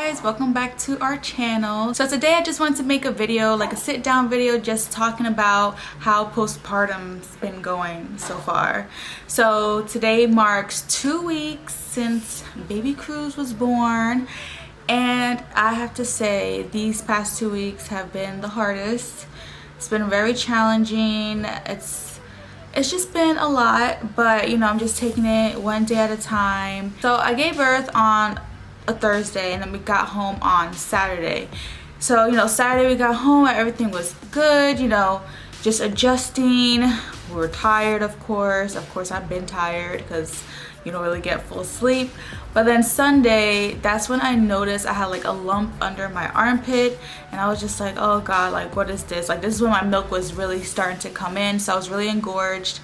guys, welcome back to our channel. So today I just wanted to make a video, like a sit down video, just talking about how postpartum's been going so far. So today marks 2 weeks since baby Cruz was born, and I have to say these past 2 weeks have been the hardest. It's been very challenging. It's just been a lot, but you know, I'm just taking it one day at a time. So I gave birth on a Thursday, and then we got home on Saturday. So, you know, Saturday we got home, everything was good, you know, just adjusting. We were tired, of course. I've been tired because you don't really get full sleep. But then Sunday, that's when I noticed I had like a lump under my armpit, and I was just like, oh god, like what is this? Like this is when my milk was really starting to come in, so I was really engorged,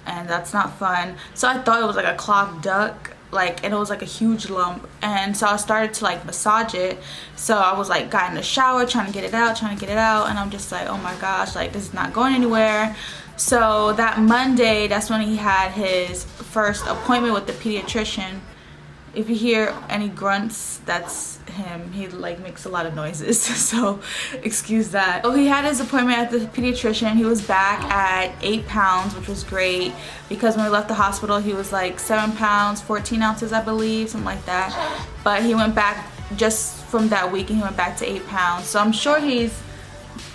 and that's not fun. So I thought it was like a clogged duct, like, and it was like a huge lump, and so I started to like massage it. So I was like got in the shower trying to get it out, and I'm just like, oh my gosh, like this is not going anywhere. So that Monday, that's when he had his first appointment with the pediatrician. If you hear any grunts, that's him. He like makes a lot of noises, so excuse that. So he had his appointment at the pediatrician. He was back at 8 pounds, which was great, because when we left the hospital he was like 7 pounds 14 ounces, I believe, something like that. But he went back just from that week, and he went back to 8 pounds. So I'm sure he's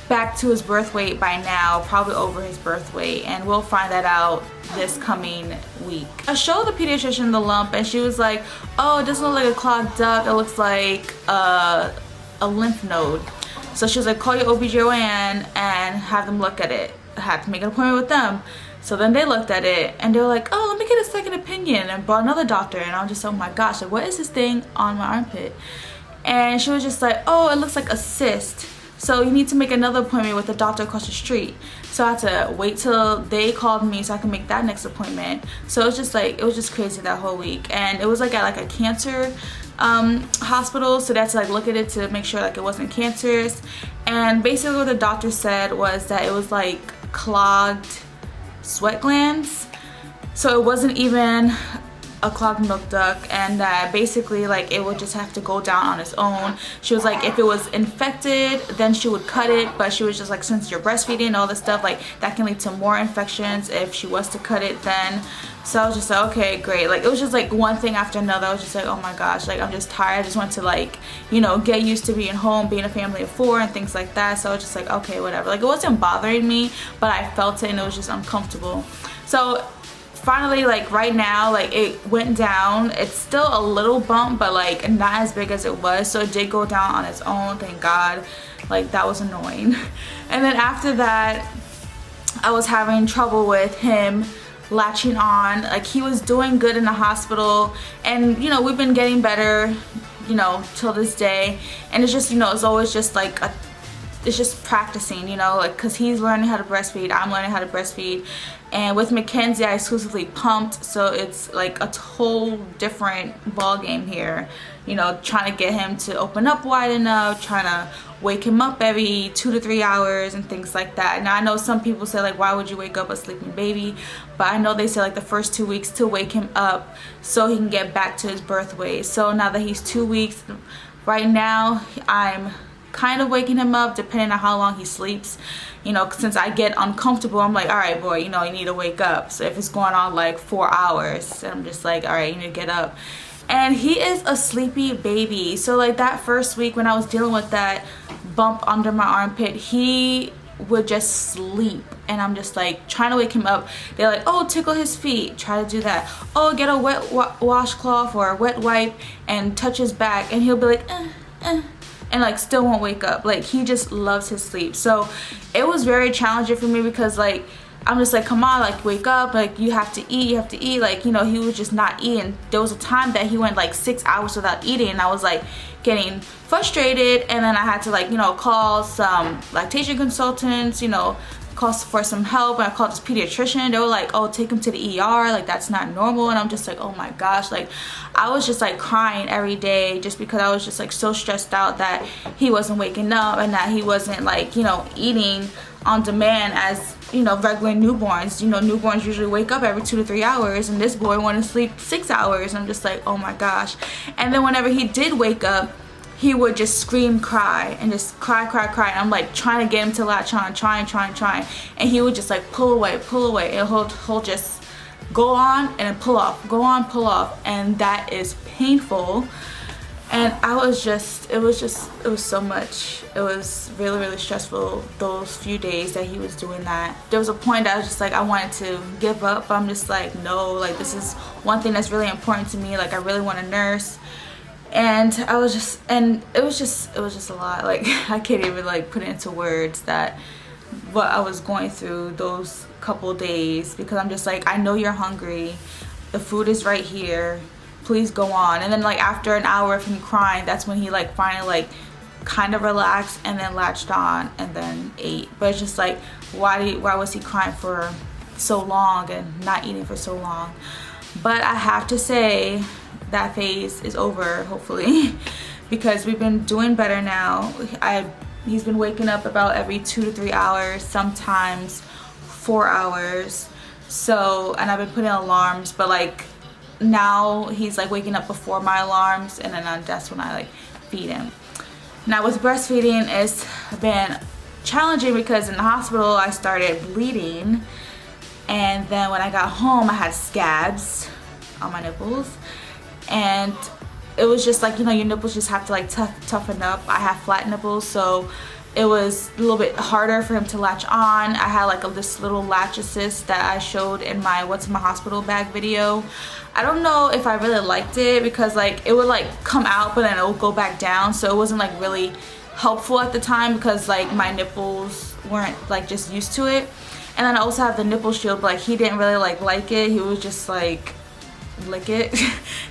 back to his birth weight by now, probably over his birth weight, and we'll find that out this coming week. I showed the pediatrician the lump, and she was like, oh, it doesn't look like a clogged duct, it looks like a lymph node. So she was like, call your OBGYN and have them look at it. I had to make an appointment with them. So then they looked at it, and they were like, oh, let me get a second opinion, and brought another doctor. And I'm just, oh my gosh, like what is this thing on my armpit? And she was just like, oh, it looks like a cyst, so you need to make another appointment with the doctor across the street. So I had to wait till they called me so I could make that next appointment. So it was just like, it was just crazy that whole week. And it was like at like a cancer hospital, so they had to like look at it to make sure like it wasn't cancerous. And basically what the doctor said was that it was like clogged sweat glands. So it wasn't even a clogged milk duct, and that basically like it would just have to go down on its own. She was like, if it was infected then she would cut it, but she was just like, since you're breastfeeding and all this stuff, like that can lead to more infections if she was to cut it then. So I was just like, okay, great. Like it was just like one thing after another. I was just like, oh my gosh, like I'm just tired. I just want to like, you know, get used to being home, being a family of 4 and things like that. So I was just like, okay, whatever. Like it wasn't bothering me, but I felt it, and it was just uncomfortable. So finally, like right now, like it went down. It's still a little bump, but like not as big as it was. So it did go down on its own, thank God. Like that was annoying. And then after that, I was having trouble with him latching on. Like he was doing good in the hospital, and you know, we've been getting better, you know, till this day. And it's just, you know, it's always just like it's just practicing, you know, like because he's learning how to breastfeed, I'm learning how to breastfeed. And with Makenzie, I exclusively pumped, so it's like a whole different ball game here. You know, trying to get him to open up wide enough, trying to wake him up every 2 to 3 hours and things like that. Now I know some people say like, why would you wake up a sleeping baby? But I know they say like the first 2 weeks to wake him up so he can get back to his birth weight. So now that he's 2 weeks, right now I'm kind of waking him up depending on how long he sleeps. You know, since I get uncomfortable, I'm like, all right, boy, you know, you need to wake up. So if it's going on like 4 hours, I'm just like, all right, you need to get up. And he is a sleepy baby. So like that first week when I was dealing with that bump under my armpit, he would just sleep, and I'm just like trying to wake him up. They're like, oh, tickle his feet, try to do that. Oh, get a wet washcloth or a wet wipe and touch his back, and he'll be like and like still won't wake up. Like he just loves his sleep. So it was very challenging for me, because like I'm just like, come on, like wake up, like you have to eat, like, you know, he was just not eating. There was a time that he went like 6 hours without eating, and I was like getting frustrated. And then I had to like, you know, call some lactation consultants, you know, call for some help. And I called this pediatrician. They were like, oh, take him to the ER, like that's not normal. And I'm just like, oh my gosh, like I was just like crying every day, just because I was just like so stressed out that he wasn't waking up, and that he wasn't like, you know, eating on demand as, you know, regular newborns. You know, newborns usually wake up every 2 to 3 hours, and this boy wanted to sleep 6 hours. And I'm just like, oh my gosh. And then whenever he did wake up, he would just scream, cry, and just cry. And I'm like trying to get him to latch on, trying, and he would just like pull away, and he'll just go on and then pull off, go on, pull off, and that is painful. And it was so much. It was really stressful those few days that he was doing that. There was a point that I was just like, I wanted to give up. I'm just like, no, like this is one thing that's really important to me. Like I really want to nurse. And it was just a lot. Like I can't even like put it into words that what I was going through those couple days, because I'm just like, I know you're hungry. The food is right here. Please go on. And then like after an hour of him crying, that's when he like finally like kind of relaxed and then latched on and then ate. But it's just like, why was he crying for so long and not eating for so long? But I have to say that phase is over, hopefully, because we've been doing better now. He's been waking up about every 2 to 3 hours, sometimes 4 hours. So, and I've been putting alarms, but like now he's like waking up before my alarms, and then that's when I like feed him. Now with breastfeeding, it's been challenging because in the hospital I started bleeding, and then when I got home I had scabs on my nipples, and it was just like, you know, your nipples just have to like toughen up. I have flat nipples, so it was a little bit harder for him to latch on. I had like this little latch assist that I showed in my what's in my hospital bag video. I don't know if I really liked it, because like it would like come out but then it would go back down, so it wasn't like really helpful at the time because like my nipples weren't like just used to it. And then I also have the nipple shield, but like he didn't really like it. He was just like lick it.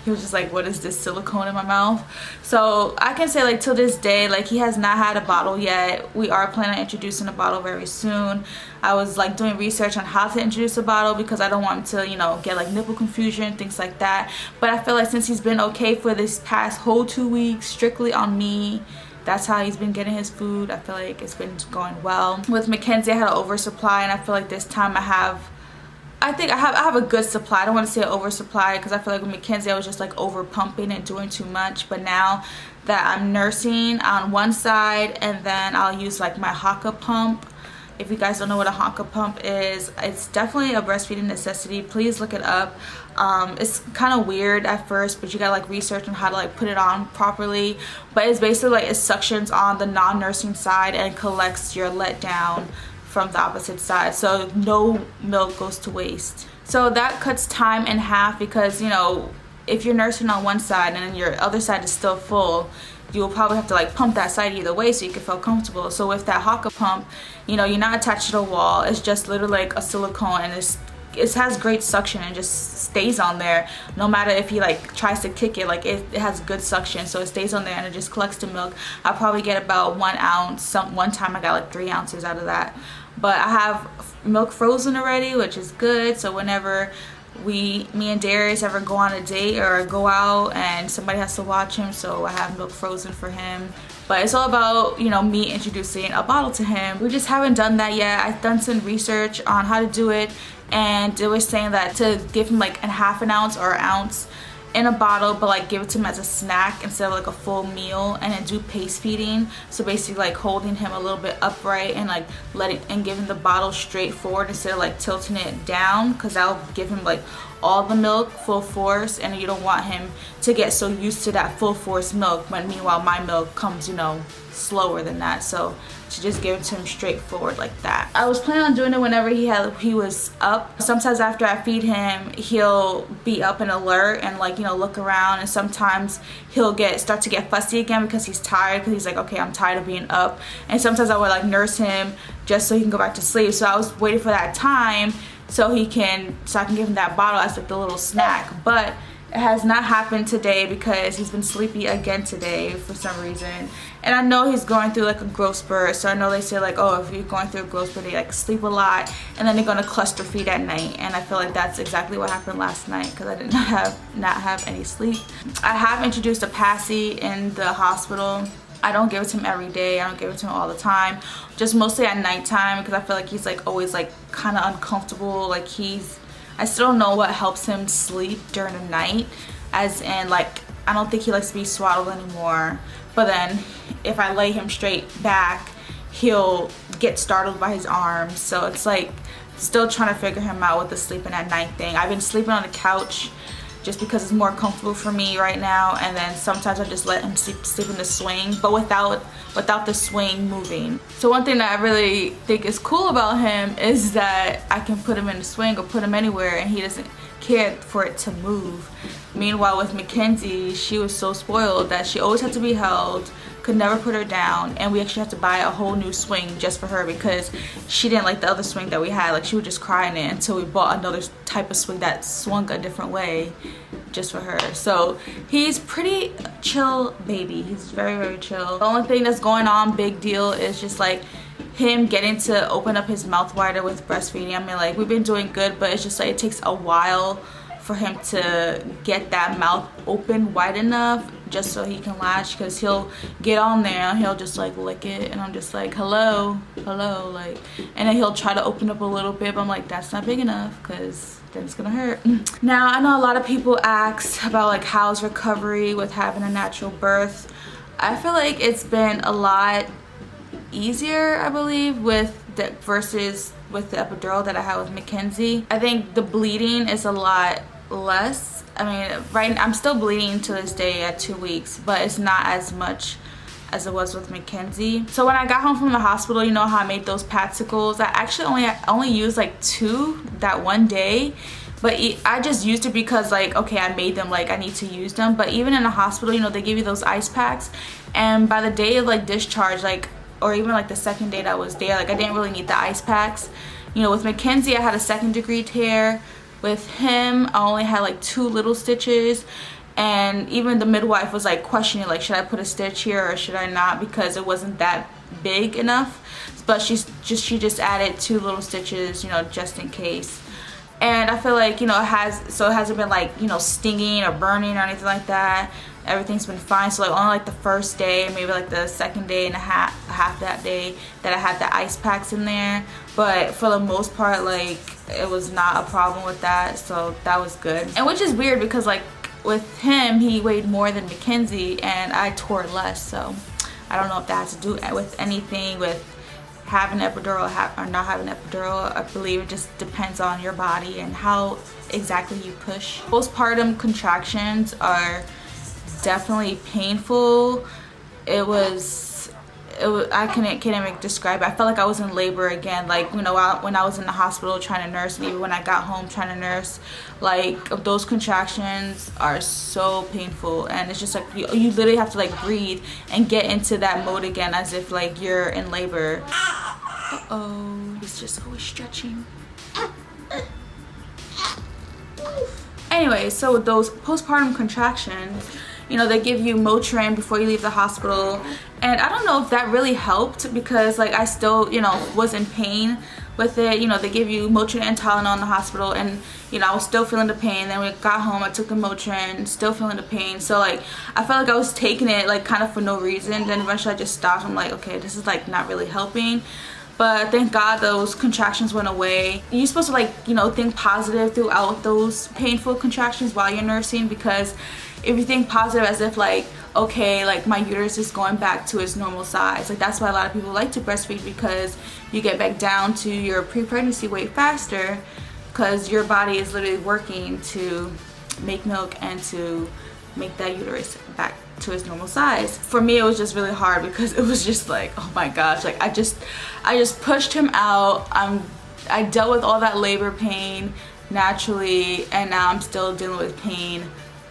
He was just like, what is this silicone in my mouth? So I can say like till this day, like he has not had a bottle yet. We are planning on introducing a bottle very soon. I was like doing research on how to introduce a bottle because I don't want him to, you know, get like nipple confusion, things like that. But I feel like since he's been okay for this past whole 2 weeks strictly on me, that's how he's been getting his food. I feel like it's been going well. With Makenzie, I had an oversupply, and I feel like this time I have a good supply. I don't want to say an oversupply because I feel like with Makenzie I was just like over pumping and doing too much. But now that I'm nursing on one side, and then I'll use like my Haka pump. If you guys don't know what a Haka pump is, it's definitely a breastfeeding necessity. Please look it up. It's kind of weird at first, but you gotta like research on how to like put it on properly. But it's basically like it suctions on the non-nursing side and collects your letdown from the opposite side, so no milk goes to waste. So that cuts time in half, because you know, if you're nursing on one side and then your other side is still full, you'll probably have to like pump that side either way so you can feel comfortable. So with that Haka pump, you know, you're not attached to the wall. It's just literally like a silicone, and it has great suction and just stays on there. No matter if he like tries to kick it, like it has good suction, so it stays on there and it just collects the milk. I'll probably get about 1 ounce. One time I got like 3 ounces out of that. But I have milk frozen already, which is good. So whenever me and Darius ever go on a date or go out and somebody has to watch him, so I have milk frozen for him. But it's all about, you know, me introducing a bottle to him. We just haven't done that yet. I've done some research on how to do it, and it was saying that to give him like a half an ounce or an ounce in a bottle, but like give it to him as a snack instead of like a full meal, and then do pace feeding. So basically like holding him a little bit upright and like giving the bottle straight forward instead of like tilting it down, because that'll give him like all the milk full force, and you don't want him to get so used to that full force milk when meanwhile my milk comes, you know, slower than that. So to just give it to him straightforward like that. I was planning on doing it whenever he was up. Sometimes after I feed him, he'll be up and alert and like, you know, look around, and sometimes he'll start to get fussy again because he's tired, because he's like, okay, I'm tired of being up. And sometimes I would like nurse him just so he can go back to sleep. So I was waiting for that time so I can give him that bottle as like the little snack. But it has not happened today because he's been sleepy again today for some reason. And I know he's going through like a growth spurt. So I know they say like, oh, if you're going through a growth spurt, they like sleep a lot and then they're gonna cluster feed at night. And I feel like that's exactly what happened last night, because I did not have any sleep. I have introduced a passy in the hospital. I don't give it to him every day. I don't give it to him all the time. Just mostly at nighttime, because I feel like he's like always like kind of uncomfortable. Like I still don't know what helps him sleep during the night, as in like I don't think he likes to be swaddled anymore. But then if I lay him straight back, he'll get startled by his arms. So it's like still trying to figure him out with the sleeping at night thing. I've been sleeping on the couch just because it's more comfortable for me right now, and then sometimes I just let him sleep in the swing, but without the swing moving. So one thing that I really think is cool about him is that I can put him in the swing or put him anywhere and he doesn't care for it to move. Meanwhile with Makenzie, she was so spoiled that she always had to be held, could never put her down, and we actually had to buy a whole new swing just for her because she didn't like the other swing that we had. Like, she would just cry in it until we bought another type of swing that swung a different way just for her. So he's pretty chill baby. He's very, very chill. The only thing that's going on, big deal, is just like him getting to open up his mouth wider with breastfeeding. I mean, like, we've been doing good, but it's just like it takes a while for him to get that mouth open wide enough just so he can latch, because he'll get on there and he'll just like lick it and I'm just like, hello, like, and then he'll try to open up a little bit, but I'm like, that's not big enough because then it's gonna hurt. Now I know a lot of people ask about like how's recovery with having a natural birth. I feel like it's been a lot easier, I believe, with the versus with the epidural that I had with Makenzie. I think the bleeding is a lot less. I mean, I'm still bleeding to this day at 2 weeks, but it's not as much as it was with Makenzie. So when I got home from the hospital, you know how I made those patsicles? I actually only used like 2 that one day, but I just used it because like, okay, I made them, like I need to use them. But even in the hospital, you know, they give you those ice packs, and by the day of like discharge, like, or even like the second day that I was there, like I didn't really need the ice packs. You know, with Makenzie I had a 2nd degree tear. With him I only had like 2 little stitches, and even the midwife was like questioning, like, should I put a stitch here or should I not, because it wasn't that big enough. But she just added 2 little stitches, you know, just in case. And I feel like, you know, it hasn't been like, you know, stinging or burning or anything like that. Everything's been fine. So like only like the first day, maybe like the second day and a half that day that I had the ice packs in there, but for the most part, like, it was not a problem with that, so that was good. And which is weird because like with him, he weighed more than Makenzie and I tore less, so I don't know if that has to do with anything with having an epidural or not having an epidural. I believe it just depends on your body and how exactly you push. Postpartum contractions are definitely painful. I can't even describe it. I felt like I was in labor again, like, you know, when I was in the hospital trying to nurse, and even when I got home trying to nurse. Like, those contractions are so painful, and it's just like you literally have to like breathe and get into that mode again as if like you're in labor. Uh-oh, he's just always stretching. Anyway, so with those postpartum contractions, you know, they give you Motrin before you leave the hospital, and I don't know if that really helped because like I still, you know, was in pain with it. You know, they give you Motrin and Tylenol in the hospital, and you know, I was still feeling the pain. Then when we got home, I took the Motrin, still feeling the pain. So like I felt like I was taking it like kind of for no reason. Then eventually I just stopped. I'm like, okay, this is like not really helping. But thank God those contractions went away. You're supposed to like, you know, think positive throughout those painful contractions while you're nursing, because if you think positive as if like, okay, like my uterus is going back to its normal size. Like that's why a lot of people like to breastfeed, because you get back down to your pre-pregnancy weight faster, because your body is literally working to make milk and to make that uterus back to its normal size. For me, it was just really hard because it was just like, oh my gosh, like I just pushed him out. I dealt with all that labor pain naturally, and now I'm still dealing with pain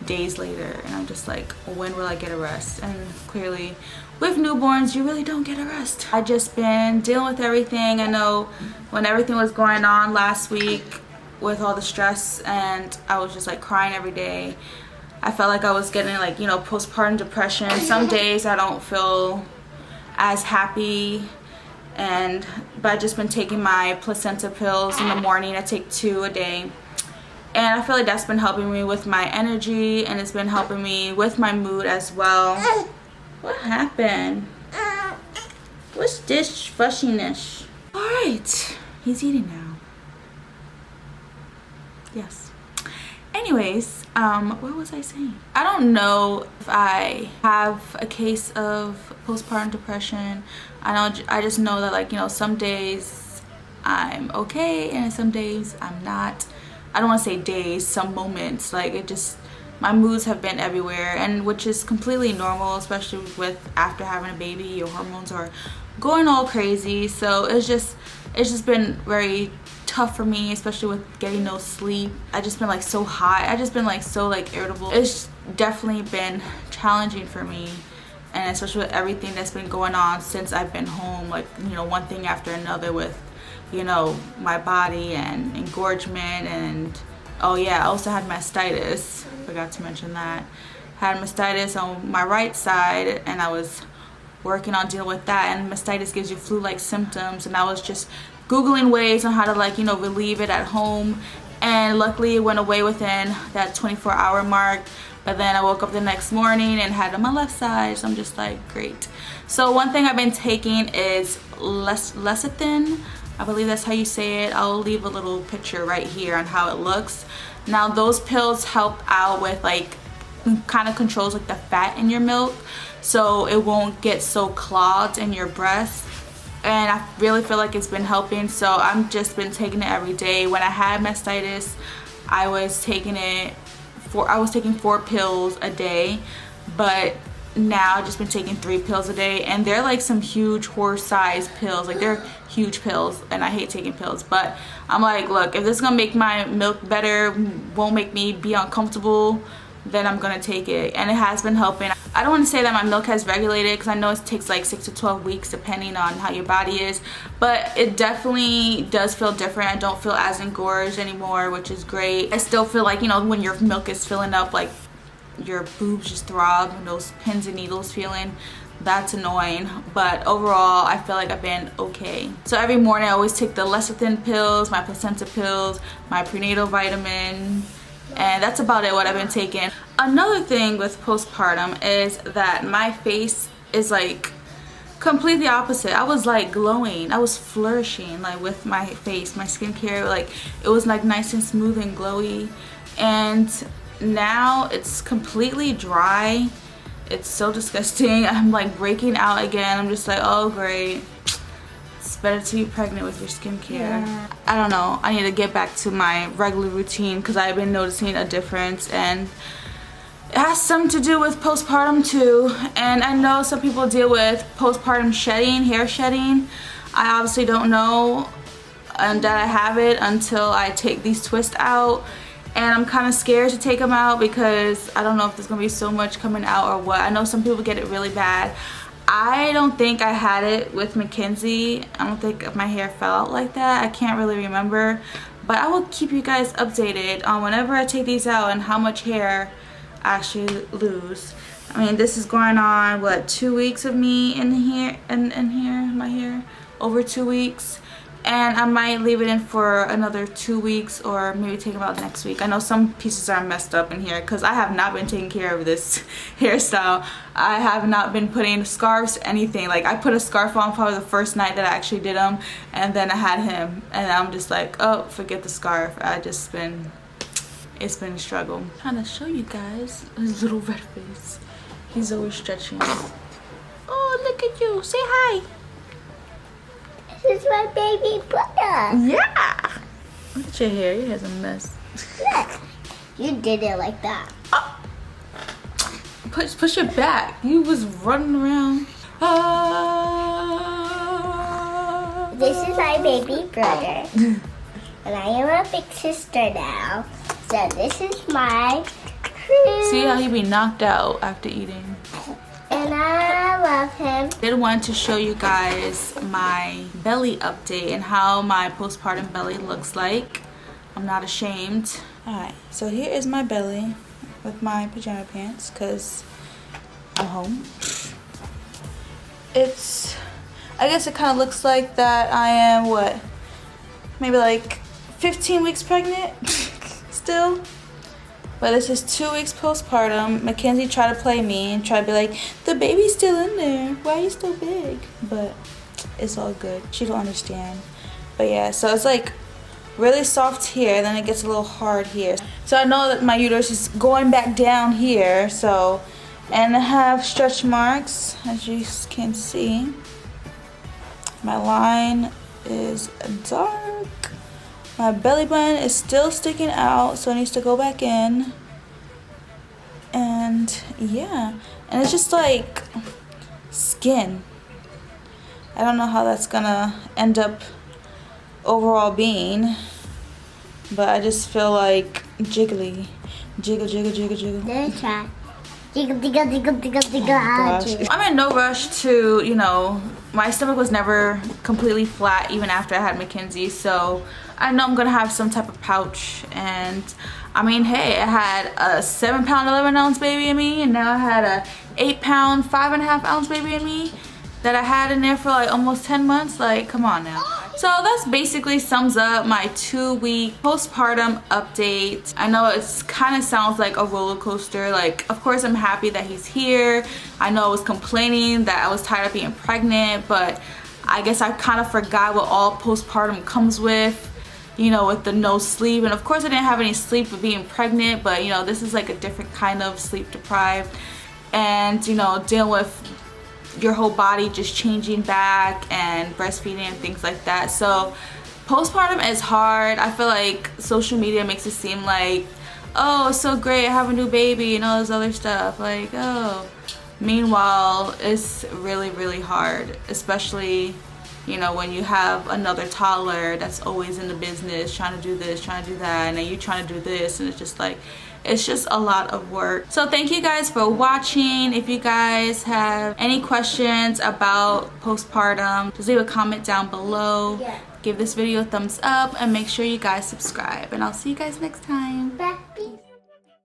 days later, and I'm just like, when will I get a rest? And clearly with newborns you really don't get a rest. I just been dealing with everything. I know when everything was going on last week with all the stress, and I was just like crying every day, I felt like I was getting like, you know, postpartum depression. Some days I don't feel as happy, but I've just been taking my placenta pills in the morning. I take 2 a day, and I feel like that's been helping me with my energy, and it's been helping me with my mood as well. What happened? What's this fussiness? Alright, he's eating now. Yes. Anyway. anyways, what was I saying? I don't know if I have a case of postpartum depression. I just know that, like, you know, some days I'm okay and some days I'm not. I don't want to say days, some moments, like, it just, my moods have been everywhere, and which is completely normal, especially with after having a baby. Your hormones are going all crazy, so it's just been very tough for me, especially with getting no sleep. I just been like so hot. I just been like so like irritable. It's definitely been challenging for me, and especially with everything that's been going on since I've been home, like, you know, one thing after another with, you know, my body and engorgement, and oh yeah, I also had mastitis. Forgot to mention that. Had mastitis on my right side, and I was working on dealing with that, and mastitis gives you flu-like symptoms, and I was just Googling ways on how to, like, you know, relieve it at home, and luckily it went away within that 24-hour mark. But then I woke up the next morning and had it on my left side, so I'm just like, great. So one thing I've been taking is lecithin. I believe that's how you say it. I'll leave a little picture right here on how it looks. Now those pills help out with, like, kind of controls like the fat in your milk, so it won't get so clogged in your breast, and I really feel like it's been helping. So I'm just been taking it every day. When I had mastitis, I was taking 4 pills a day, but now I've just been taking 3 pills a day, and they're like some huge horse-sized pills. Like, they're huge pills, and I hate taking pills, but I'm like, look, if this is gonna make my milk better, won't make me be uncomfortable, then I'm gonna take it. And it has been helping. I don't want to say that my milk has regulated, because I know it takes like 6 to 12 weeks depending on how your body is, but it definitely does feel different. I don't feel as engorged anymore, which is great. I still feel like, you know, when your milk is filling up, like your boobs just throb and those pins and needles feeling, that's annoying. But overall, I feel like I've been okay. So every morning I always take the lecithin pills, my placenta pills, my prenatal vitamin, and that's about it, what I've been taking. Another thing with postpartum is that my face is like completely opposite. I was like glowing, I was flourishing, like, with my face, my skincare, like, it was like nice and smooth and glowy, and now it's completely dry. It's so disgusting. I'm like breaking out again. I'm just like, oh great, it's better to be pregnant with your skincare. Yeah. I don't know, I need to get back to my regular routine, because I've been noticing a difference, and it has something to do with postpartum too. And I know some people deal with postpartum shedding, hair shedding. I obviously don't know that I have it until I take these twists out, and I'm kind of scared to take them out because I don't know if there's gonna be so much coming out or what. I know some people get it really bad. I don't think I had it with Makenzie. I don't think my hair fell out like that. I can't really remember, but I will keep you guys updated on whenever I take these out and how much hair I actually lose. I mean, this is going on, what, 2 weeks of me in here, my hair, over 2 weeks. And I might leave it in for another 2 weeks, or maybe take them out next week. I know some pieces are messed up in here because I have not been taking care of this hairstyle. I have not been putting scarves, anything. Like, I put a scarf on probably the first night that I actually did them, and then I had him, and I'm just like, oh, forget the scarf. It's been a struggle. I'm trying to show you guys his little red face. He's always stretching. Oh, look at you. Say hi. This is my baby brother. Yeah. Look at your hair. Your hair's a mess. Look. You did it like that. Oh. Push it back. You was running around. This is my baby brother. And I am a big sister now. So this is my crew. See how he be knocked out after eating. And I love him. I did want to show you guys my belly update and how my postpartum belly looks like. I'm not ashamed. Alright, so here is my belly with my pajama pants because I'm home. I guess it kind of looks like that I am, what, maybe like 15 weeks pregnant still. But this is 2 weeks postpartum. Makenzie tried to play me and tried to be like, the baby's still in there. Why are you still big? But it's all good. She don't understand. But yeah, so it's like really soft here, then it gets a little hard here. So I know that my uterus is going back down here. So, and I have stretch marks, as you can see. My line is dark. My belly button is still sticking out, so it needs to go back in. And yeah, and it's just like skin. I don't know how that's gonna end up overall being, but I just feel like jiggly. Jiggle, jiggle, jiggle, jiggle. Let's try. Jiggle, jiggle, jiggle, jiggle, jiggle. I'm in no rush to, you know, my stomach was never completely flat even after I had Makenzie, so I know I'm gonna have some type of pouch. And I mean, hey, I had a 7-pound 11-ounce baby in me, and now I had a 8-pound 5.5-ounce baby in me that I had in there for like almost 10 months. Like, come on now. So that's basically sums up my 2-week postpartum update. I know it kind of sounds like a roller coaster. Like, of course I'm happy that he's here. I know I was complaining that I was tired of being pregnant, but I guess I kind of forgot what all postpartum comes with, you know, with the no sleep. And of course I didn't have any sleep with being pregnant, but you know, this is like a different kind of sleep deprived, and you know, dealing with your whole body just changing back and breastfeeding and things like that. So postpartum is hard. I feel like social media makes it seem like, oh, it's so great, I have a new baby and all this other stuff, like, oh. Meanwhile, it's really, really hard, especially, you know, when you have another toddler that's always in the business, trying to do this, trying to do that, and then you trying to do this, and it's just like, it's just a lot of work. So thank you guys for watching. If you guys have any questions about postpartum, just leave a comment down below. Give this video a thumbs up and make sure you guys subscribe, and I'll see you guys next time.